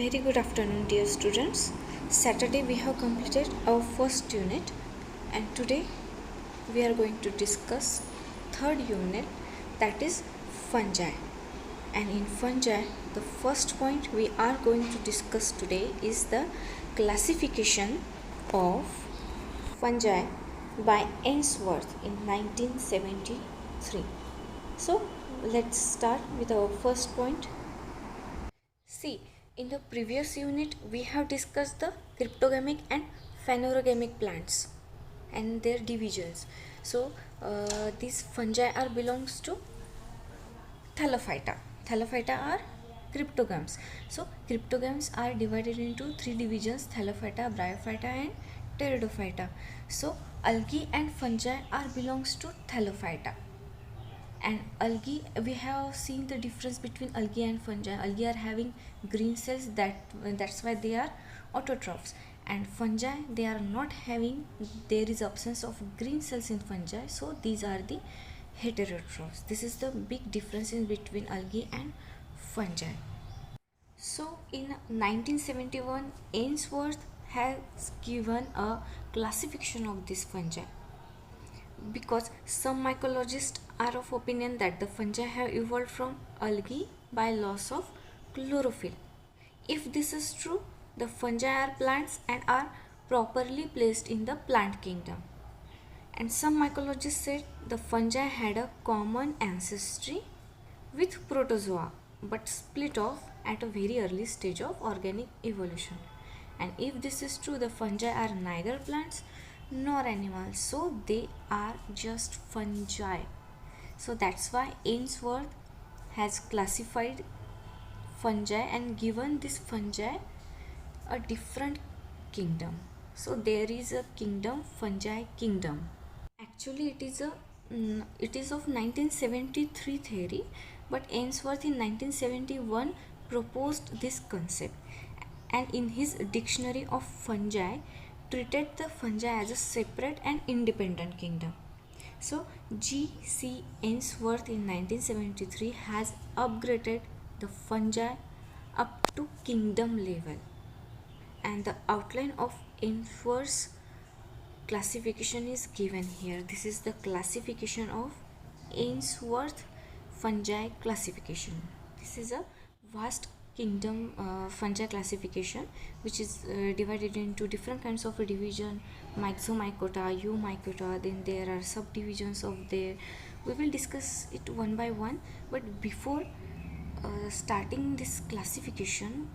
Very good afternoon, dear students. Saturday we have completed our first unit, and today we are going to discuss third unit, that is fungi. And in fungi, the first point we are going to discuss today is the classification of fungi by Ainsworth in 1973. So let's start with our first point. See, in the previous unit, we have discussed the cryptogamic and phanerogamic plants and their divisions. So, these fungi are belongs to Thallophyta. Thallophyta are cryptogams. So, cryptogams are divided into three divisions: Thallophyta, Bryophyta, and Pteridophyta. So, algae and fungi are belongs to Thallophyta. And algae, we have seen the difference between algae and fungi. Algae are having green cells, that's why they are autotrophs, and fungi, they are not having, there is absence of green cells in fungi, so these are the heterotrophs. This is the big difference in between algae and fungi. So in 1971, Ainsworth has given a classification of this fungi, because some mycologists are of opinion that the fungi have evolved from algae by loss of chlorophyll. If this is true, the fungi are plants and are properly placed in the plant kingdom. And some mycologists said the fungi had a common ancestry with protozoa but split off at a very early stage of organic evolution. And if this is true, the fungi are neither plants nor animals, so they are just fungi. So that's why Ainsworth has classified fungi and given this fungi a different kingdom. So there is a kingdom, fungi kingdom. Actually, it is of 1973 theory, but Ainsworth in 1971 proposed this concept, and in his Dictionary of Fungi treated the fungi as a separate and independent kingdom. So G.C. Ainsworth in 1973 has upgraded the fungi up to kingdom level, and the outline of Ainsworth's classification is given here. This is the classification of Ainsworth fungi classification. This is a vast kingdom fungi classification, which is divided into different kinds of division: Myxomycota, Eumycota, then there are subdivisions of there. We will discuss it one by one, but before starting this classification,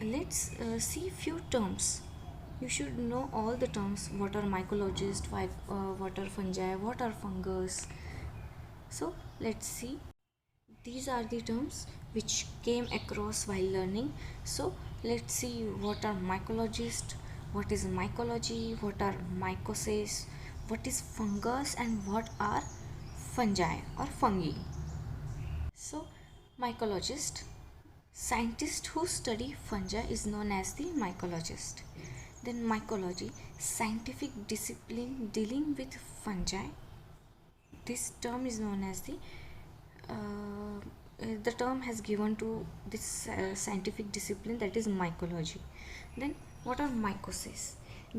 let's see few terms. You should know all the terms: what are mycologist, what are fungi, what are fungus. So let's see, these are the terms which came across while learning. So let's see, what are mycologist, what is mycology, what are mycoses, what is fungus, and what are fungi or fungi. So mycologist, scientist who study fungi is known as the mycologist. Then mycology, scientific discipline dealing with fungi. This term is known as the term has given to this scientific discipline, that is mycology. Then what are mycoses?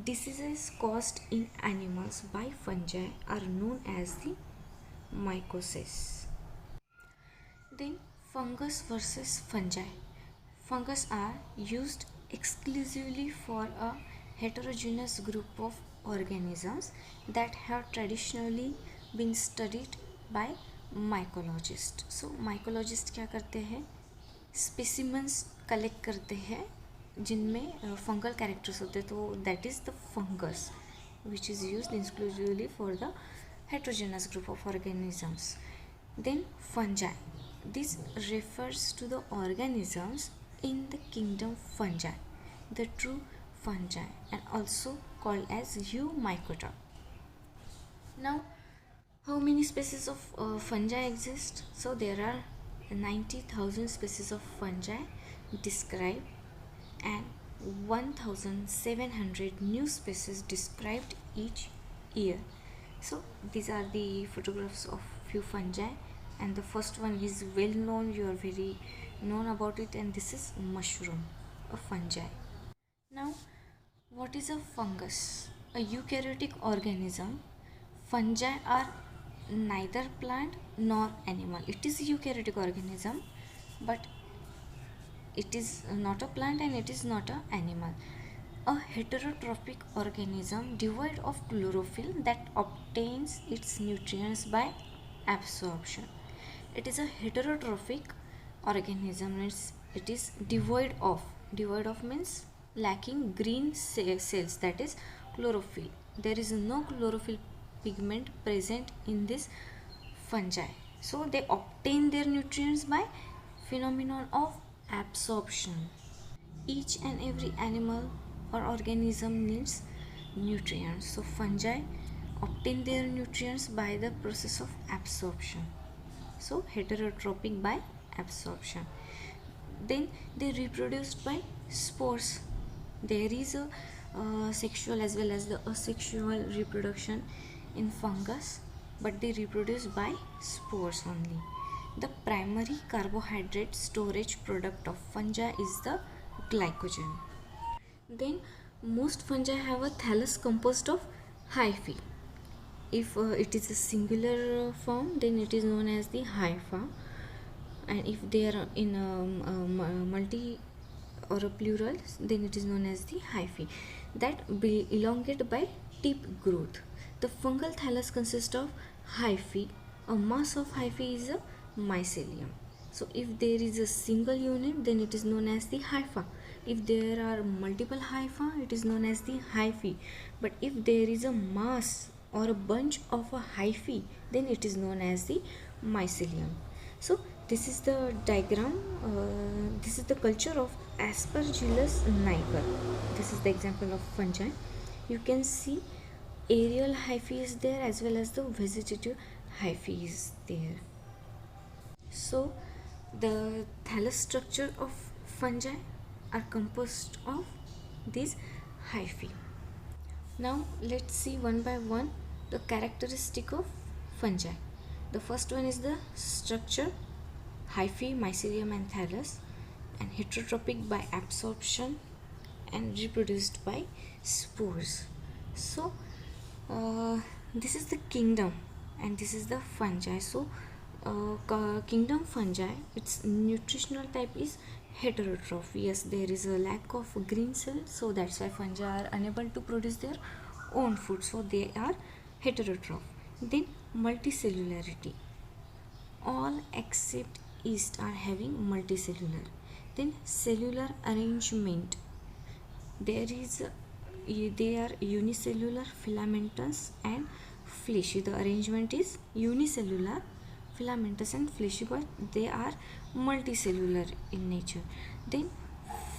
Diseases caused in animals by fungi are known as the mycoses. Then fungus versus fungi. Fungus are used exclusively for a heterogeneous group of organisms that have traditionally been studied by mycologists. So mycologist क्या करते हैं, specimens collect करते हैं जिनमें fungal characters होते हैं, तो that is the fungus which is used exclusively for the heterogeneous group of organisms. Then fungi, this refers to the organisms in the kingdom fungi, the true fungi, and also called as Eumycota. Now, how many species of fungi exist? So there are 90,000 species of fungi described, and 1,700 new species described each year. So these are the photographs of few fungi, and the first one is well known, you are very known about it, and this is mushroom. a fungi. Now, what is a fungus? A eukaryotic organism. Fungi are neither plant nor animal. It is a eukaryotic organism, but it is not a plant and it is not an animal. A heterotrophic organism devoid of chlorophyll that obtains its nutrients by absorption. It is a heterotrophic organism, means it is devoid of means lacking green cells, that is chlorophyll. There is no chlorophyll pigment present in this fungi, so they obtain their nutrients by phenomenon of absorption. Each and every animal or organism needs nutrients, so fungi obtain their nutrients by the process of absorption, so heterotrophic by absorption. Then they reproduce by spores. There is a sexual as well as the asexual reproduction in fungus, but they reproduce by spores only. The primary carbohydrate storage product of fungi is the glycogen. Then most fungi have a thallus composed of hyphae. If it is a singular form, then it is known as the hypha, and if they are in a multi or a plural, then it is known as the hyphae, that be elongate by tip growth. The fungal thallus consists of hyphae. A mass of hyphae is a mycelium. So if there is a single unit, then it is known as the hypha. If there are multiple hypha, it is known as the hyphae. But if there is a mass or a bunch of a hyphae, then it is known as the mycelium. So this is the diagram. This is the culture of Aspergillus niger. This is the example of fungi. You can see aerial hyphae is there as well as the vegetative hyphae is there. So the thallus structure of fungi are composed of these hyphae. Now let's see one by one the characteristic of fungi. The first one is the structure, hyphae, mycelium and thallus, and heterotrophic by absorption and reproduced by spores. So this is the kingdom and this is the fungi. So kingdom fungi, its nutritional type is heterotroph. Yes, there is a lack of green cell, so that's why fungi are unable to produce their own food, so they are heterotroph. Then multicellularity, all except yeast are having multicellular. Then cellular arrangement, there is they are unicellular, filamentous and fleshy. The arrangement is unicellular, filamentous and fleshy, but they are multicellular in nature. Then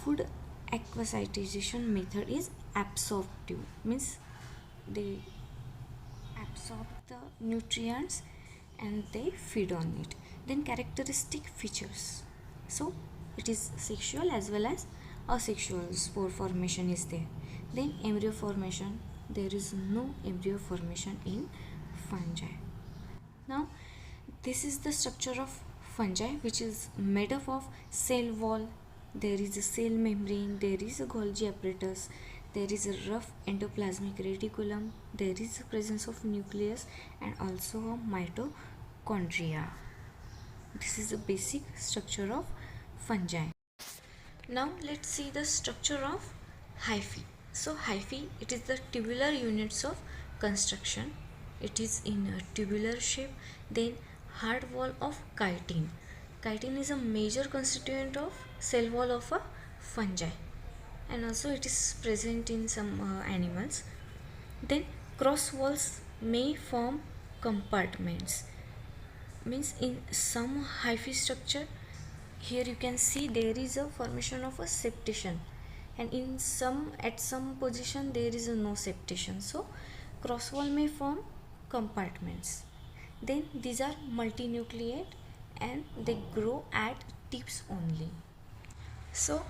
food aquasitization method is absorptive, means they absorb the nutrients and they feed on it. Then characteristic features, so it is sexual as well as asexual. Spore formation is there. Then embryo formation, there is no embryo formation in fungi. Now this is the structure of fungi, which is made up of cell wall, there is a cell membrane, there is a Golgi apparatus, there is a rough endoplasmic reticulum, there is a presence of nucleus and also a mitochondria. This is the basic structure of fungi. Now let's see the structure of hyphae. So hyphae, it is the tubular units of construction. It is in a tubular shape. Then hard wall of chitin. Chitin is a major constituent of cell wall of a fungi, and also it is present in some animals. Then cross walls may form compartments, means in some hyphae structure, here you can see there is a formation of a septation, and in some, at some position there is a no septation, so cross wall may form compartments. Then these are multinucleate and they grow at tips only. So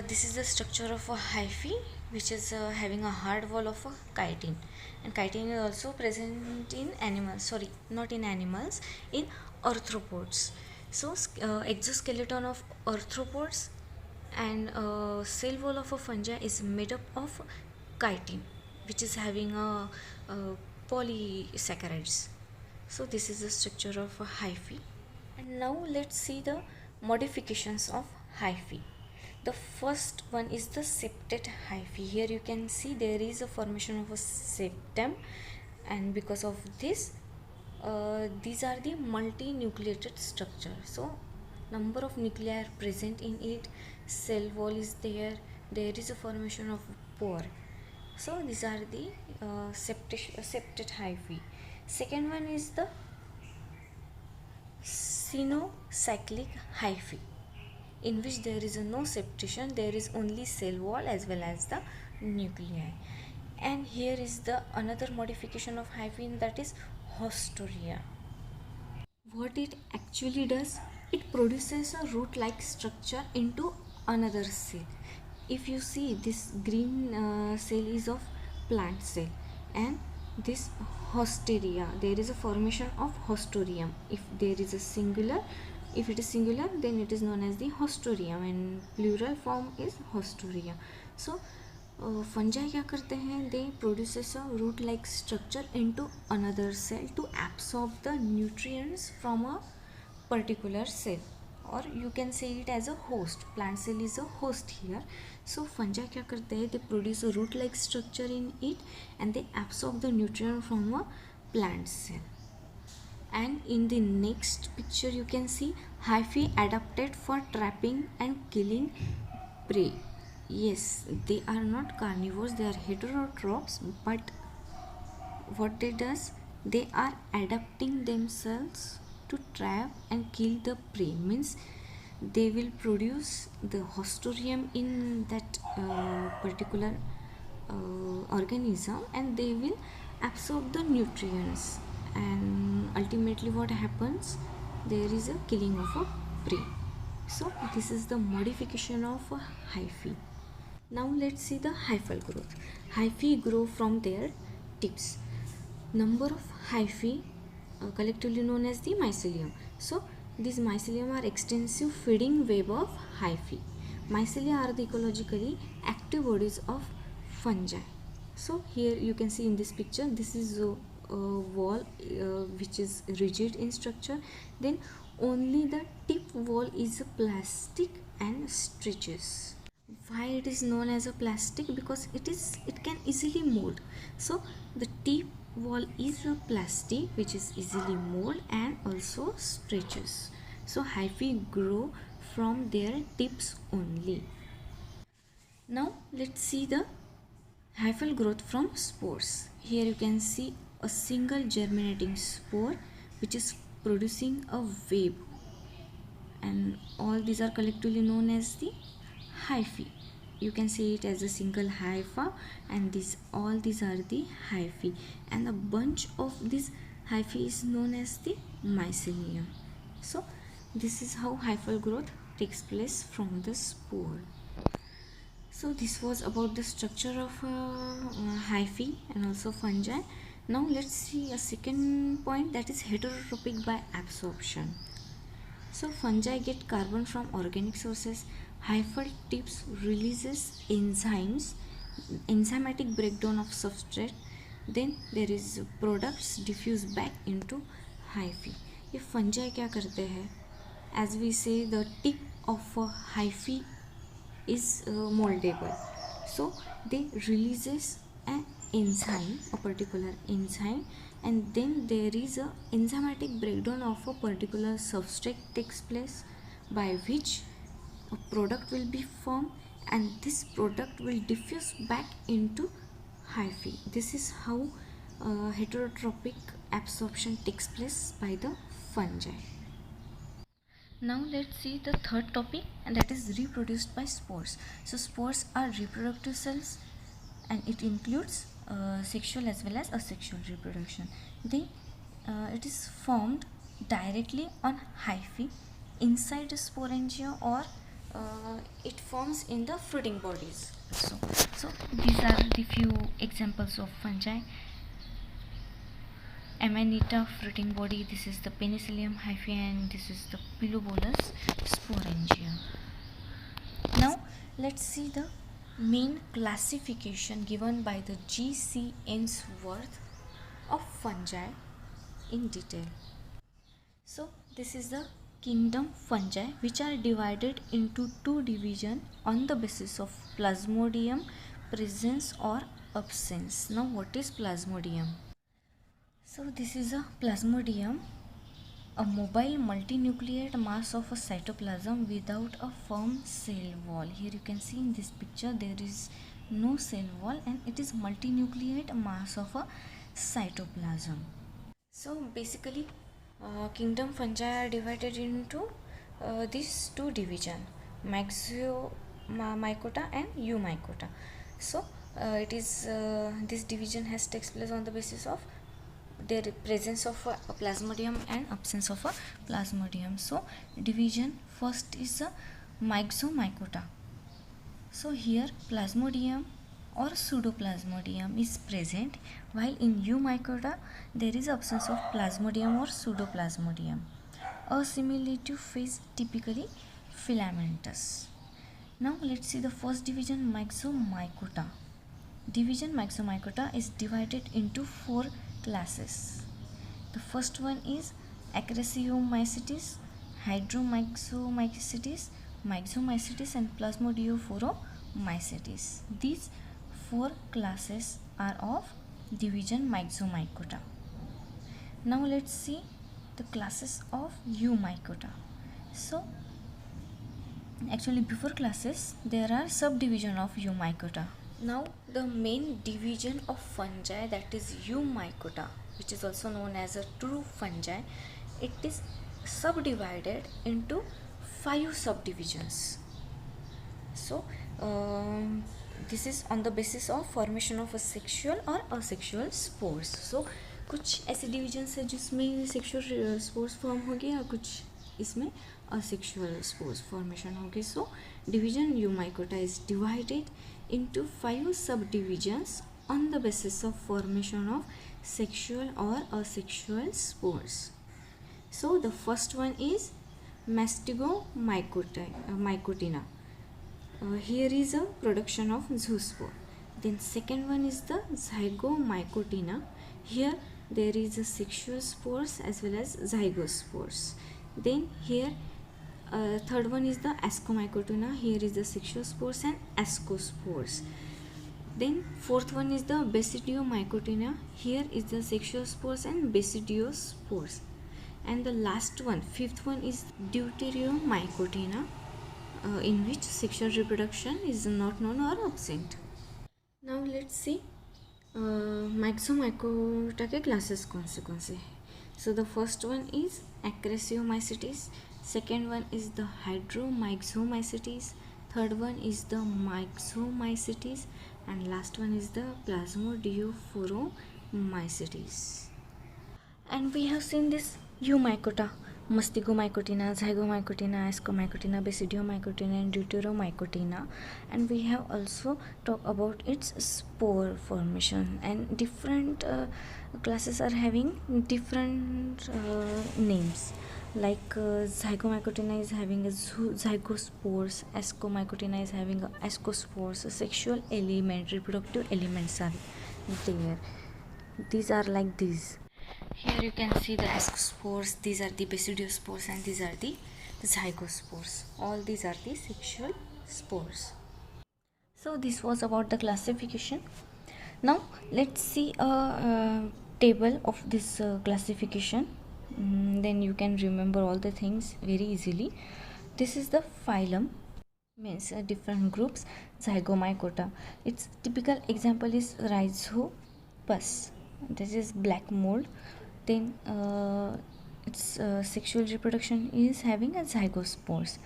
this is the structure of a hyphae, which is having a hard wall of a chitin, and chitin is also present in animals, sorry, not in animals, in arthropods. So exoskeleton of arthropods And cell wall of a fungi is made up of chitin, which is having a polysaccharides. So this is the structure of a hyphae. And now let's see the modifications of hyphae. The first one is the septate hyphae. Here you can see there is a formation of a septum, and because of this, these are the multinucleated structure. So number of nuclei are present in it, cell wall is there, there is a formation of pore. So these are the septate hyphae. Second one is the cynocyclic hyphae, in which there is no septation, there is only cell wall as well as the nuclei. And here is the another modification of hyphae, that is haustoria. What it actually does, it produces a root like structure into another cell. If you see, this green cell is of plant cell, and this haustoria, there is a formation of haustorium. If there is a singular, if it is singular, then it is known as the haustorium, and plural form is haustoria. So fungi क्या करते हैं, they produces a root like structure into another cell to absorb the nutrients from a particular cell, or you can say it as a host. Plant cell is a host here. So fungi क्या करते हैं, they produce a root like structure in it and they absorb the nutrient from a plant cell. And in the next picture you can see hyphae adapted for trapping and killing prey. Yes, they are not carnivores, they are heterotrophs, but what they does, they are adapting themselves to trap and kill the prey. Means they will produce the haustorium in that particular organism, and they will absorb the nutrients, and ultimately what happens, there is a killing of a prey. So this is the modification of a hyphae. Now let's see the hyphal growth. Hyphae grow from their tips. Number of hyphae collectively known as the mycelium. So these mycelium are extensive feeding web of hyphae. Mycelia are the ecologically active bodies of fungi. So here you can see in this picture, this is a wall which is rigid in structure, then only the tip wall is plastic and stretches. Why it is known as a plastic? Because it can easily mold. So the tip wall is a plastic which is easily mold and also stretches. So hyphae grow from their tips only. Now let's see the hyphal growth from spores. Here you can see a single germinating spore which is producing a web, and all these are collectively known as the hyphae. You can see it as a single hypha, and all these are the hyphae, and a bunch of these hyphae is known as the mycelium. So this is how hyphal growth takes place from the spore. So this was about the structure of hyphae and also fungi. Now let's see a second point, that is heterotrophic by absorption. So fungi get carbon from organic sources. Hyphal tips releases enzymatic breakdown of substrate. Then there is products diffuse back into hyphae. ये fungi क्या करते हैं? As we say, the tip of a hyphae is moldable. So they releases an enzyme, a particular enzyme, and then there is a enzymatic breakdown of a particular substrate takes place, by which a product will be formed, and this product will diffuse back into hyphae. This is how heterotrophic absorption takes place by the fungi. Now let's see the third topic, and that is reproduced by spores. So spores are reproductive cells, and it includes sexual as well as asexual reproduction. It is formed directly on hyphae inside the sporangia, or it forms in the fruiting bodies. So these are the few examples of fungi. Amanita fruiting body, this is the Penicillium hyphae, and this is the Pilobolus sporangia. Now let's see the main classification given by the G.C. Ainsworth of fungi in detail. So this is the kingdom fungi, which are divided into two divisions on the basis of plasmodium presence or absence. Now what is plasmodium? So this is a plasmodium, a mobile multinucleate mass of a cytoplasm without a firm cell wall. Here you can see in this picture there is no cell wall and it is multinucleate mass of a cytoplasm. So basically kingdom fungi are divided into these two divisions, Mycota and Eumycota. So it is this division has takes place on the basis of their presence of a plasmodium and absence of a plasmodium. So division first is a Myxomycota. So here plasmodium or pseudoplasmodium is present, while in Eumycota there is absence of plasmodium or pseudoplasmodium. Assimilative phase typically filamentous. Now let's see the first division, Myxomycota. Division Myxomycota is divided into four classes. The first one is Acrasiomycetes, Hydromyxomycetes, Myxomycetes and Plasmodiophoramycetes. These four classes are of division Myxomycota. Now let's see the classes of Eumycota. So actually before classes there are subdivision of Eumycota. Now the main division of fungi, that is Eumycota, which is also known as a true fungi, it is subdivided into 5 subdivisions. So this is on the basis of formation of a sexual or asexual spores. So कुछ ऐसे divisions है जिसमें sexual spores form हो गया, कुछ इसमें asexual spores formation होगी. So division Eumycota is divided into 5 subdivisions on the basis of formation of sexual or asexual spores. So the first one is Mastigomycotina. Here is a production of zoospore. Then second one is the Zygomycotina. Here there is a sexual spores as well as zygospores. Then here third one is the Ascomycotina. Here is the sexual spores and ascospores. Then fourth one is the Basidiomycotina. Here is the sexual spores and basidiospores. And the last one, fifth one, is Deuteriomycotina, in which sexual reproduction is not known or absent. Now let's see Myxomycota के classes कौन से. So the first one is Acrasiomycetes, second one is the Hydromyxomycetes, third one is the Myxomycetes, and last one is the Plasmodiophoramycetes. And we have seen this Eumycota, Mastigomycotina, Zygomycotina, Ascomycotina, Basidiomycotina and Deuteromycotina, and we have also talked about its spore formation, and different classes are having different names. Like Zygomycotina is having a zygospores, Ascomycotina is having a ascospores. Sexual element, reproductive elements are there. These are like these. Here you can see the ascospores, these are the basidiospores, and these are the zygospores. All these are the sexual spores. So this was about the classification. Now let's see a table of this classification. Then you can remember all the things very easily. This is the phylum, means different groups. Zygomycota, its typical example is Rhizopus. This is black mold. Then its sexual reproduction is having a zygospores.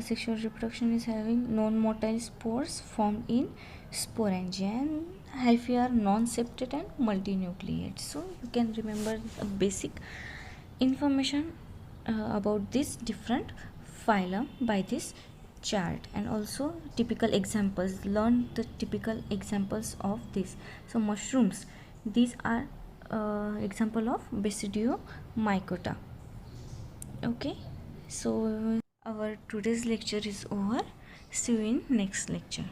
Sexual reproduction is having non-motile spores formed in sporangia, and hyphae are non-septate and multinucleate. So you can remember the basic information about this different phylum by this chart, and also typical examples. Learn the typical examples of this. So mushrooms, these are example of Basidiomycota. Okay, so our today's lecture is over. See you in next lecture.